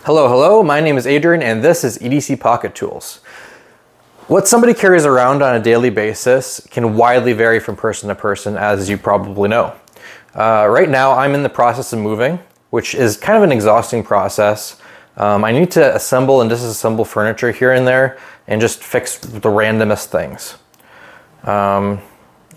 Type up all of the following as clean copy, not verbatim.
Hello, my name is Adrian and this is EDC Pocket Tools. What somebody carries around on a daily basis can widely vary from person to person, as you probably know. Right now I'm in the process of moving, which is kind of an exhausting process. I need to assemble and disassemble furniture here and there and just fix the randomest things.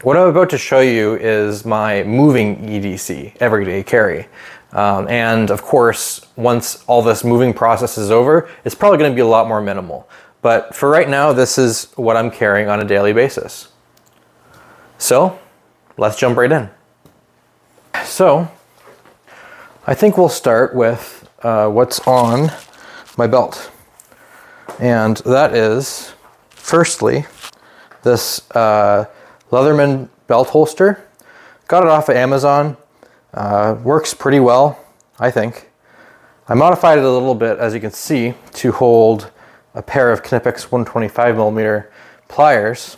What I'm about to show you is my moving EDC, everyday carry. And of course, once all this moving process is over, it's probably going to be a lot more minimal. But for right now, this is what I'm carrying on a daily basis. So let's jump right in. So I think we'll start with what's on my belt. And that is, firstly, this Leatherman belt holster. Got it off of Amazon. Works pretty well, I think. I modified it a little bit, as you can see, to hold a pair of Knipex 125mm pliers.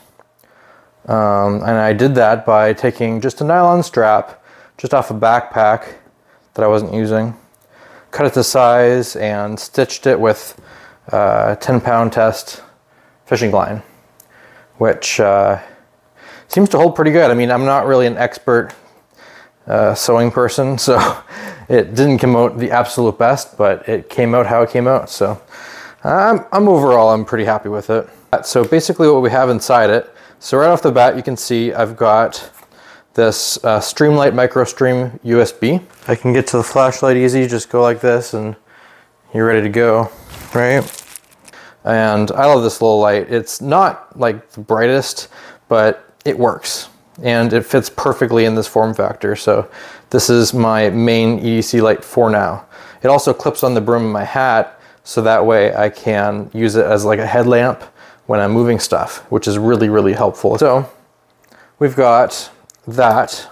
And I did that by taking just a nylon strap just off a backpack that I wasn't using, cut it to size, and stitched it with 10-pound test fishing line, which seems to hold pretty good. I mean, I'm not really an expert sewing person, so it didn't come out the absolute best, but it came out how it came out. So I'm pretty happy with it. So basically what we have inside it, so right off the bat you can see I've got this Streamlight MicroStream USB. I can get to the flashlight easy, just go like this and you're ready to go, right? And I love this little light. It's not like the brightest, but it works. And it fits perfectly in this form factor. So this is my main EDC light for now. It also clips on the brim of my hat, so that way I can use it as like a headlamp when I'm moving stuff, which is really, really helpful. So we've got that,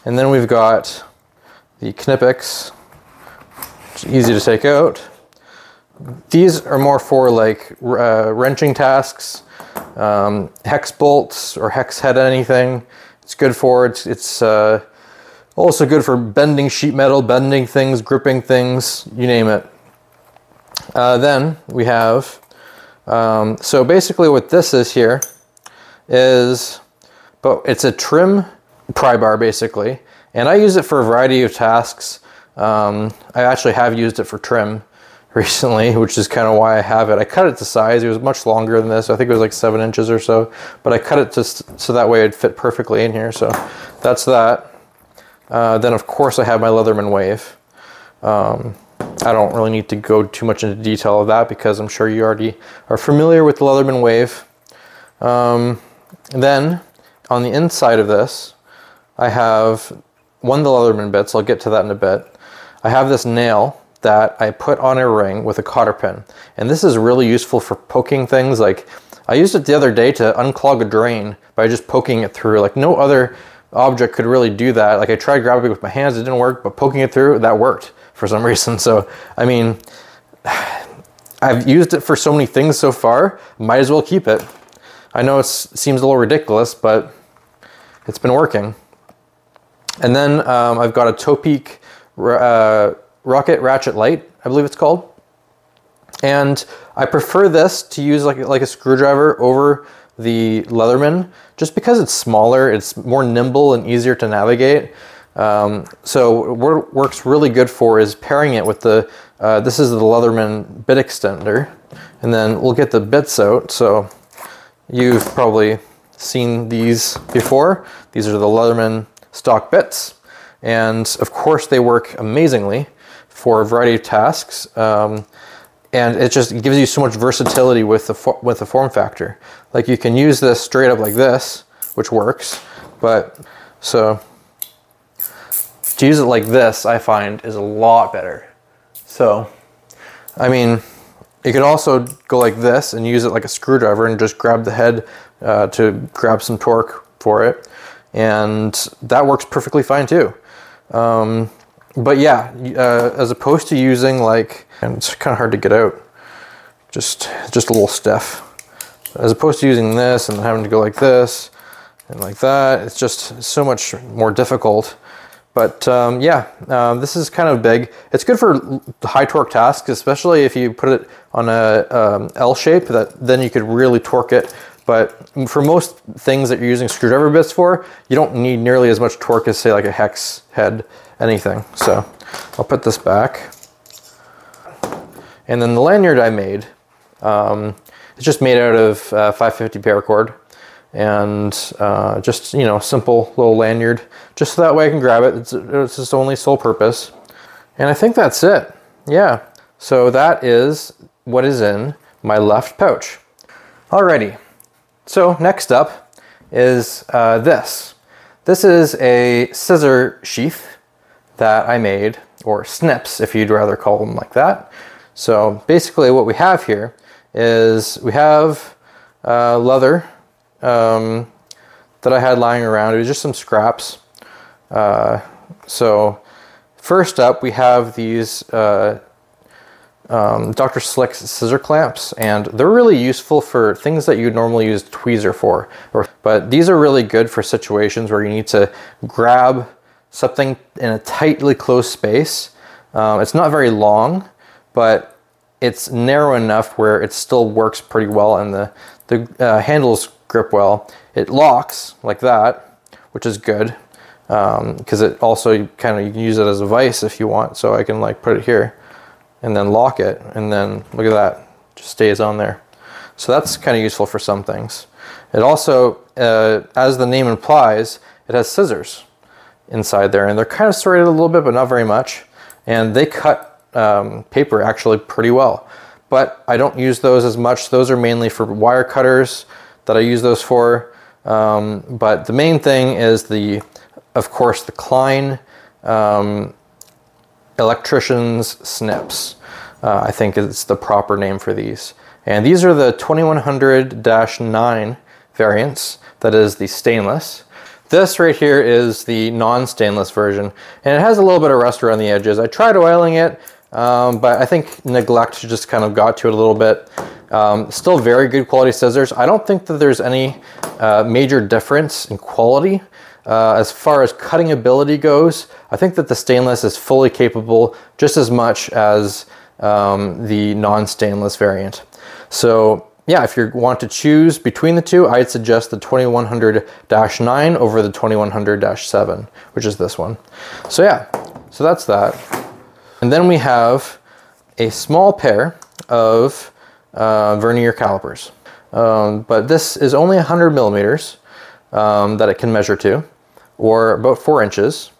and then we've got the Knipex, which is easy to take out. These are more for like wrenching tasks, hex bolts or hex head anything. It's good for it. It's also good for bending sheet metal, bending things, gripping things, you name it. Then we have, so basically what this is here is, but it's a trim pry bar basically, and I use it for a variety of tasks. I actually have used it for trim recently, which is kind of why I have it. I cut it to size. It was much longer than this. I think it was like 7 inches or so, but I cut it just so that way it'd fit perfectly in here. So that's that. Then of course I have my Leatherman Wave. I don't really need to go too much into detail of that because I'm sure you already are familiar with the Leatherman Wave. Then on the inside of this, I have one of the Leatherman bits. I'll get to that in a bit. I have this nail that I put on a ring with a cotter pin. And this is really useful for poking things. Like, I used it the other day to unclog a drain by just poking it through. Like, no other object could really do that. Like, I tried grabbing it with my hands, it didn't work, but poking it through, that worked for some reason. So, I mean, I've used it for so many things so far, might as well keep it. I know it seems a little ridiculous, but it's been working. And then I've got a Topeak Rocket Ratchet Light, I believe it's called. And I prefer this to use like a screwdriver over the Leatherman, just because it's smaller, it's more nimble and easier to navigate. So what works really good for is pairing it with the, this is the Leatherman bit extender. And then we'll get the bits out. So you've probably seen these before. These are the Leatherman stock bits. And of course they work amazingly for a variety of tasks, and it just gives you so much versatility with the form factor. Like, you can use this straight up like this, which works, but so to use it like this, I find, is a lot better. So, I mean, you could also go like this and use it like a screwdriver and just grab the head to grab some torque for it, and that works perfectly fine too. But yeah, as opposed to using like, and it's kind of hard to get out, just a little stiff. As opposed to using this and having to go like this and like that, it's just so much more difficult But yeah, this is kind of big. It's good for high torque tasks, especially if you put it on a L shape, then you could really torque it. But for most things that you're using screwdriver bits for, you don't need nearly as much torque as, say, like a hex head, anything. So I'll put this back. And then the lanyard I made, it's just made out of 550 paracord. And just, you know, simple little lanyard, just so that way I can grab it. It's its only sole purpose. And I think that's it. Yeah. So that is what is in my left pouch. Alrighty. So next up is this. This is a scissor sheath that I made, or snips if you'd rather call them like that. So basically what we have here is we have leather that I had lying around. It was just some scraps. So first up we have these Dr. Slick's scissor clamps, and they're really useful for things that you'd normally use tweezer for. But these are really good for situations where you need to grab something in a tightly closed space. It's not very long, but it's narrow enough where it still works pretty well, and the handles grip well. It locks like that, which is good, because it also you can use it as a vise if you want. So I can like put it here and then lock it, and then look at that, just stays on there. So that's kind of useful for some things. It also, as the name implies, it has scissors inside there, and they're kind of serrated a little bit, but not very much. And they cut paper actually pretty well. But I don't use those as much. Those are mainly for wire cutters that I use those for. But the main thing is of course, the Klein electrician's snips. I think it's the proper name for these. And these are the 2100-9 variants. That is the stainless. This right here is the non-stainless version, and it has a little bit of rust around the edges. I tried oiling it, but I think neglect just kind of got to it a little bit. Still very good quality scissors. I don't think that there's any major difference in quality. As far as cutting ability goes, I think that the stainless is fully capable just as much as the non-stainless variant. So yeah, if you want to choose between the two, I'd suggest the 2100-9 over the 2100-7, which is this one. So yeah, so that's that. And then we have a small pair of vernier calipers. But this is only 100 millimeters that it can measure to, or about 4 inches.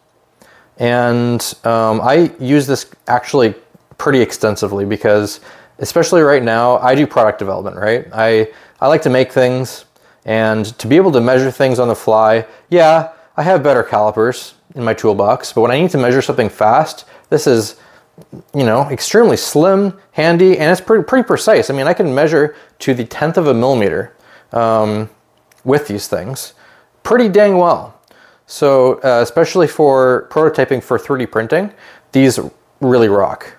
And I use this actually pretty extensively because, especially right now, I do product development, right? I like to make things, and to be able to measure things on the fly, yeah, I have better calipers in my toolbox, but when I need to measure something fast, this is, you know, extremely slim, handy, and it's pretty precise. I mean, I can measure to the 1/10 of a millimeter with these things pretty dang well. So especially for prototyping for 3D printing, these really rock.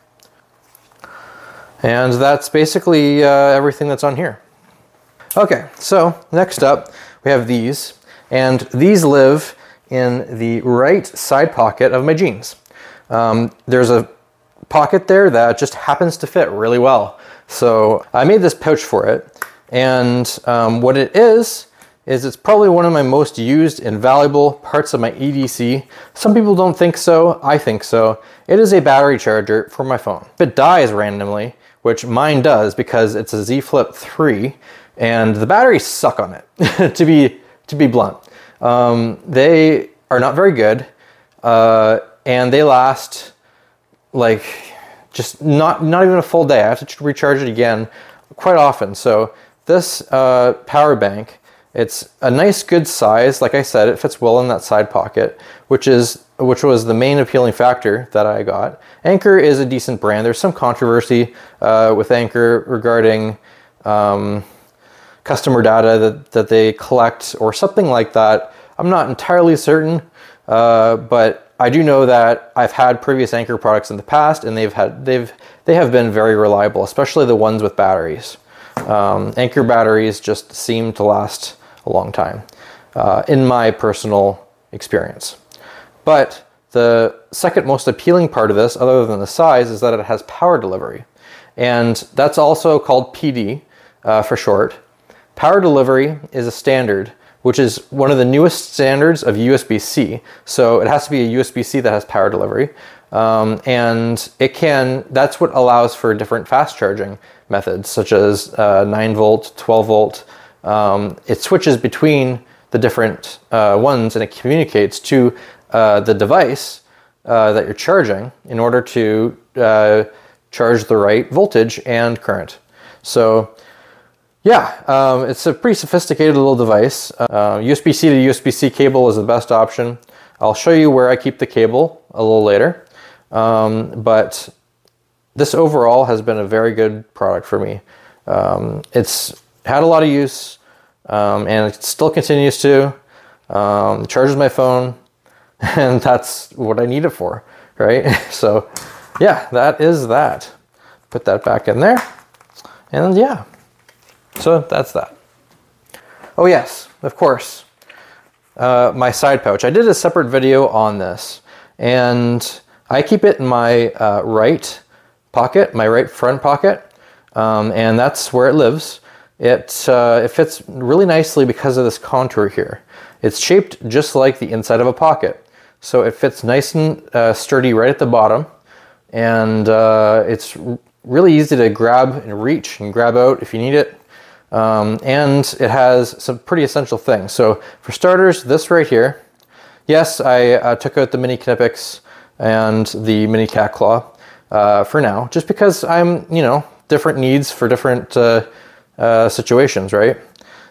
And that's basically everything that's on here. Okay, so next up we have these, and these live in the right side pocket of my jeans. There's a pocket there that just happens to fit really well. So I made this pouch for it, and what it is it's probably one of my most used and valuable parts of my EDC. Some people don't think so, I think so. It is a battery charger for my phone. If it dies randomly, which mine does because it's a Z Flip 3, and the batteries suck on it, to be blunt. They are not very good, and they last like just not even a full day. I have to recharge it again quite often. So this power bank, it's a nice good size. Like I said, it fits well in that side pocket, which was the main appealing factor that I got. Anker is a decent brand. There's some controversy with Anker regarding customer data that they collect or something like that. I'm not entirely certain, but I do know that I've had previous Anker products in the past, and they have been very reliable, especially the ones with batteries. Anker batteries just seem to last a long time, in my personal experience. But the second most appealing part of this, other than the size, is that it has power delivery. And that's also called PD for short. Power delivery is a standard, which is one of the newest standards of USB-C. So it has to be a USB-C that has power delivery. And that's what allows for different fast charging methods, such as 9 volt, 12 volt. It switches between the different ones, and it communicates to the device that you're charging in order to charge the right voltage and current. So yeah, it's a pretty sophisticated little device. USB-C to USB-C cable is the best option. I'll show you where I keep the cable a little later. But this overall has been a very good product for me. It's had a lot of use, and it still continues to. It charges my phone, and that's what I need it for, right? So yeah, that is that. Put that back in there, and yeah, so that's that. Oh yes, of course, my side pouch. I did a separate video on this, and I keep it in my right pocket, my right front pocket, and that's where it lives. It fits really nicely because of this contour here. It's shaped just like the inside of a pocket, so it fits nice and sturdy right at the bottom, and it's really easy to grab and reach and grab out if you need it. And it has some pretty essential things. So for starters, this right here, yes, I took out the mini Knipex and the mini cat claw for now, just because I'm, different needs for different situations, right?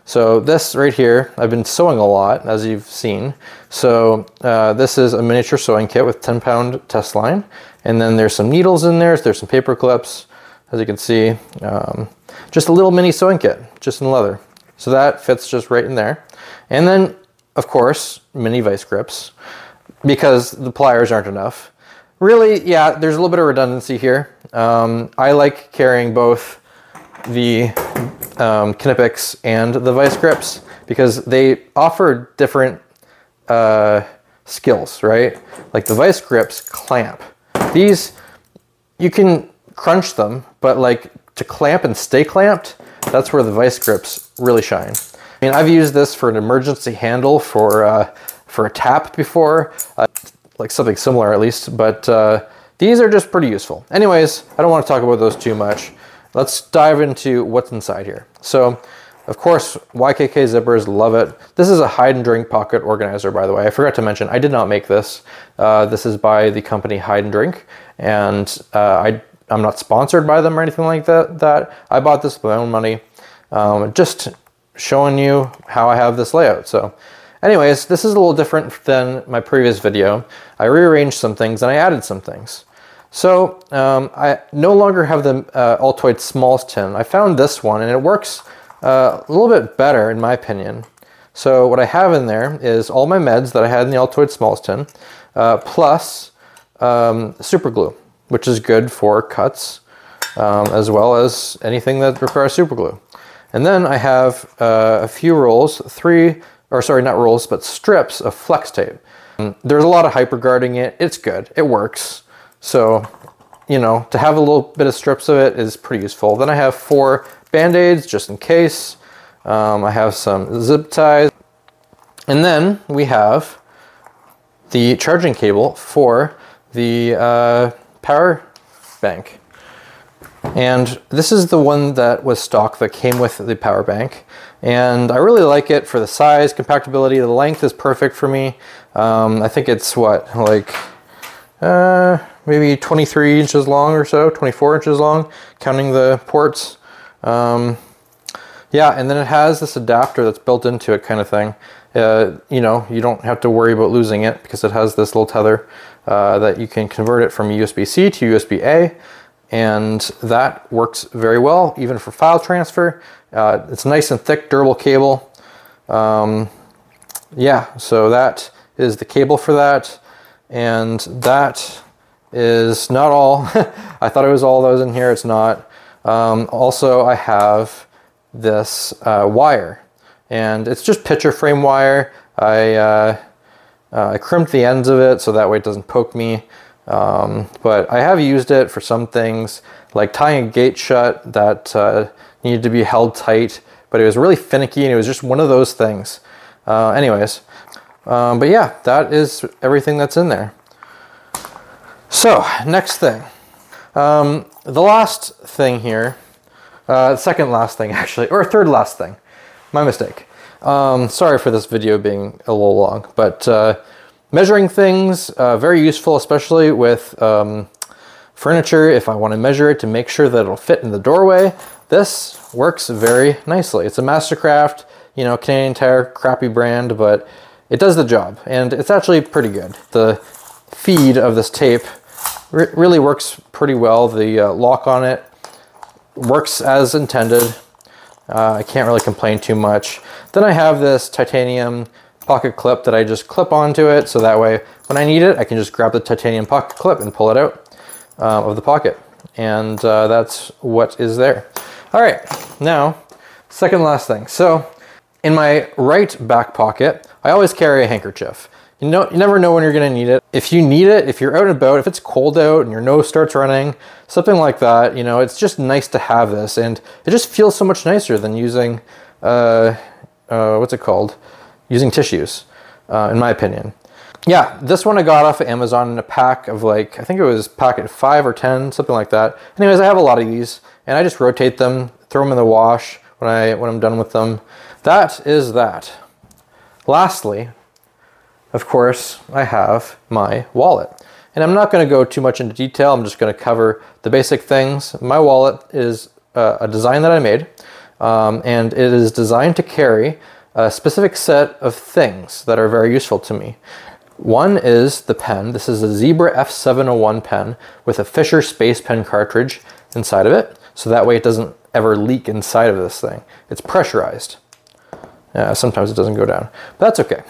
So this right here, I've been sewing a lot, as you've seen. So this is a miniature sewing kit with 10-pound test line. And then there's some needles in there. There's some paper clips, as you can see. Just a little mini sewing kit, just in leather. So that fits just right in there. And then, of course, mini vice grips, because the pliers aren't enough. Really, yeah, there's a little bit of redundancy here. I like carrying both the Knipex and the vice grips because they offer different skills, right? Like the vice grips clamp. These, you can crunch them, but like to clamp and stay clamped, that's where the vice grips really shine. I mean, I've used this for an emergency handle for a tap before, like something similar at least, but these are just pretty useful. Anyways, I don't want to talk about those too much. Let's dive into what's inside here. So, of course, YKK zippers, love it. This is a hide and drink pocket organizer, by the way. I forgot to mention, I did not make this. This is by the company Hide and Drink, and I'm not sponsored by them or anything like that. I bought this with my own money, just showing you how I have this layout. So anyways, this is a little different than my previous video. I rearranged some things and I added some things. So I no longer have the Altoid Smalls tin. I found this one and it works a little bit better in my opinion. So what I have in there is all my meds that I had in the Altoid Smalls tin, plus super glue, which is good for cuts, as well as anything that requires super glue. And then I have a few rolls, not rolls, but strips of flex tape. There's a lot of hyper guarding it. It's good, it works. So, to have a little bit of strips of it is pretty useful. Then I have 4 Band-Aids just in case. I have some zip ties. And then we have the charging cable for the power bank. And this is the one that was stock that came with the power bank. And I really like it for the size, compactability, the length is perfect for me. I think it's what, like maybe 23 inches long or so, 24 inches long, counting the ports. Yeah, and then it has this adapter that's built into it kind of thing. You don't have to worry about losing it because it has this little tether that you can convert it from USB-C to USB-A. And that works very well, even for file transfer. It's nice and thick, durable cable. Yeah, so that is the cable for that. And that is not all. I thought it was all that was in here, it's not. Also, I have this wire. And it's just picture frame wire. I crimped the ends of it so that way it doesn't poke me. But I have used it for some things, like tying a gate shut that needed to be held tight, but it was really finicky and it was just one of those things. Anyways, but yeah, that is everything that's in there. So, next thing. The last thing here, second last thing actually, or third last thing, my mistake. Sorry for this video being a little long, but measuring things, very useful, especially with furniture. If I want to measure it to make sure that it'll fit in the doorway, this works very nicely. It's a Mastercraft, you know, Canadian Tire, crappy brand, but it does the job, and it's actually pretty good. The feed of this tape really works pretty well. The lock on it works as intended. I can't really complain too much. Then I have this titanium pocket clip that I just clip onto it, so that way when I need it, I can just grab the titanium pocket clip and pull it out of the pocket. And that's what is there. All right, now, second last thing. So in my right back pocket, I always carry a handkerchief. You never know when you're gonna need it. If you need it, if you're out and about, if it's cold out and your nose starts running, something like that, you know, it's just nice to have this, and it just feels so much nicer than using, what's it called? Using tissues, in my opinion. Yeah, this one I got off of Amazon in a pack of like, I think it was packet 5 or 10, something like that. Anyways, I have a lot of these, and I just rotate them, throw them in the wash when I'm done with them. That is that. Lastly, of course, I have my wallet. And I'm not going to go too much into detail. I'm just going to cover the basic things. My wallet is a design that I made, and it is designed to carry a specific set of things that are very useful to me. One is the pen. This is a Zebra F701 pen with a Fisher Space Pen cartridge inside of it, so that way it doesn't ever leak inside of this thing. It's pressurized. Sometimes it doesn't go down, but that's okay.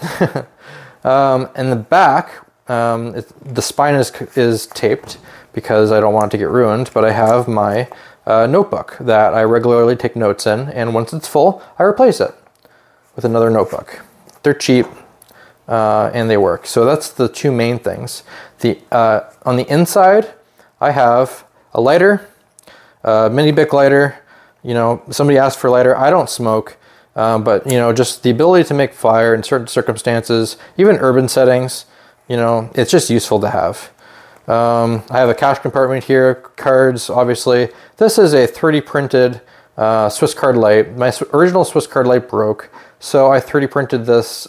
In the back, the spine is taped because I don't want it to get ruined, but I have my notebook that I regularly take notes in, and once it's full, I replace it with another notebook. They're cheap, and they work. So that's the two main things. On the inside, I have a lighter, a mini Bic lighter. You know, somebody asked for a lighter. I don't smoke. But, you know, just the ability to make fire in certain circumstances, even urban settings, you know, it's just useful to have. I have a cash compartment here, cards, obviously. This is a 3D printed Swiss card light. My original Swiss card light broke, so I 3D printed this,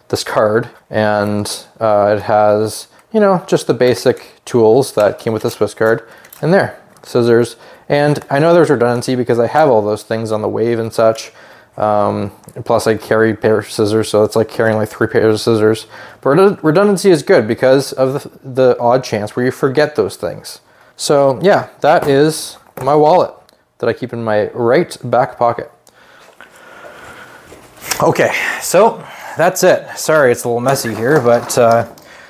this card, and it has, you know, just the basic tools that came with the Swiss card. And there, scissors. And I know there's redundancy because I have all those things on the Wave and such. Plus I carry a pair of scissors, so it's like carrying like 3 pairs of scissors. But redundancy is good because of the odd chance where you forget those things. So yeah, that is my wallet that I keep in my right back pocket. Okay, so that's it. Sorry it's a little messy here, but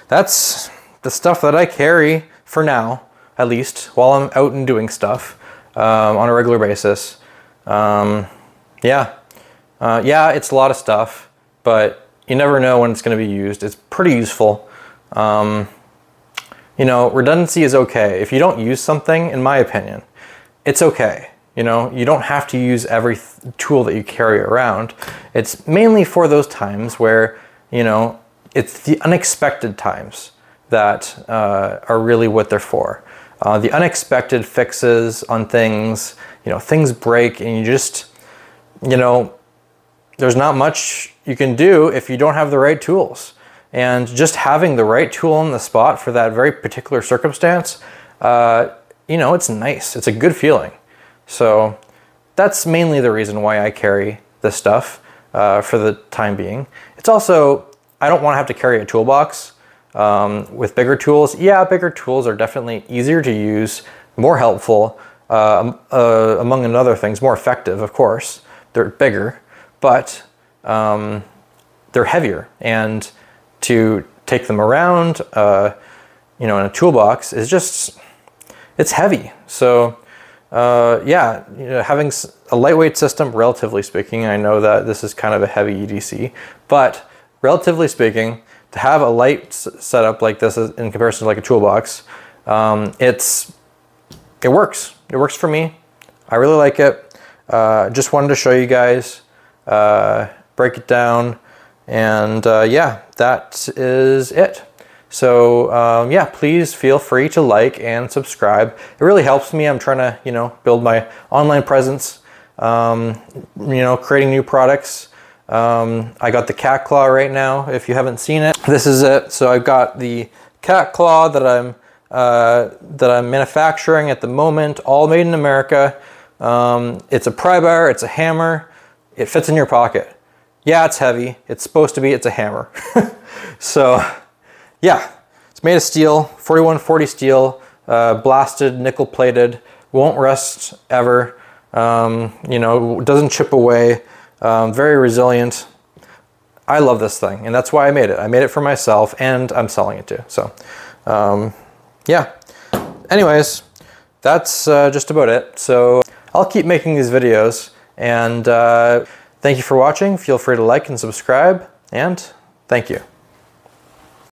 that's the stuff that I carry for now, at least, while I'm out and doing stuff on a regular basis. Yeah, it's a lot of stuff, but you never know when it's going to be used. It's pretty useful. You know, redundancy is okay. If you don't use something, in my opinion, it's okay. You know, you don't have to use every tool that you carry around. It's mainly for those times where, you know, it's the unexpected times that are really what they're for. The unexpected fixes on things, you know, things break and you just, you know, there's not much you can do if you don't have the right tools. And just having the right tool in the spot for that very particular circumstance, you know, it's nice. It's a good feeling. So that's mainly the reason why I carry this stuff for the time being. It's also, I don't want to have to carry a toolbox with bigger tools. Yeah, bigger tools are definitely easier to use, more helpful, among other things, more effective, of course. They're bigger, but they're heavier, and to take them around, you know, in a toolbox is just, it's heavy. So yeah, you know, having a lightweight system, relatively speaking, I know that this is kind of a heavy EDC, but relatively speaking, to have a light setup like this in comparison to like a toolbox, it works. It works for me. I really like it. Just wanted to show you guys, break it down, and yeah, that is it. So yeah, please feel free to like and subscribe. It really helps me. I'm trying to, you know, build my online presence, you know, creating new products. I got the cat claw right now. If you haven't seen it, this is it. So I've got the cat claw that I'm manufacturing at the moment, all made in America. It's a pry bar, it's a hammer, it fits in your pocket. Yeah, it's heavy. It's supposed to be, it's a hammer. So yeah, it's made of steel, 4140 steel, blasted, nickel plated, won't rust ever. You know, doesn't chip away, very resilient. I love this thing, and that's why I made it. I made it for myself, and I'm selling it too. So yeah, anyways, that's just about it. So I'll keep making these videos, and thank you for watching. Feel free to like and subscribe, and thank you.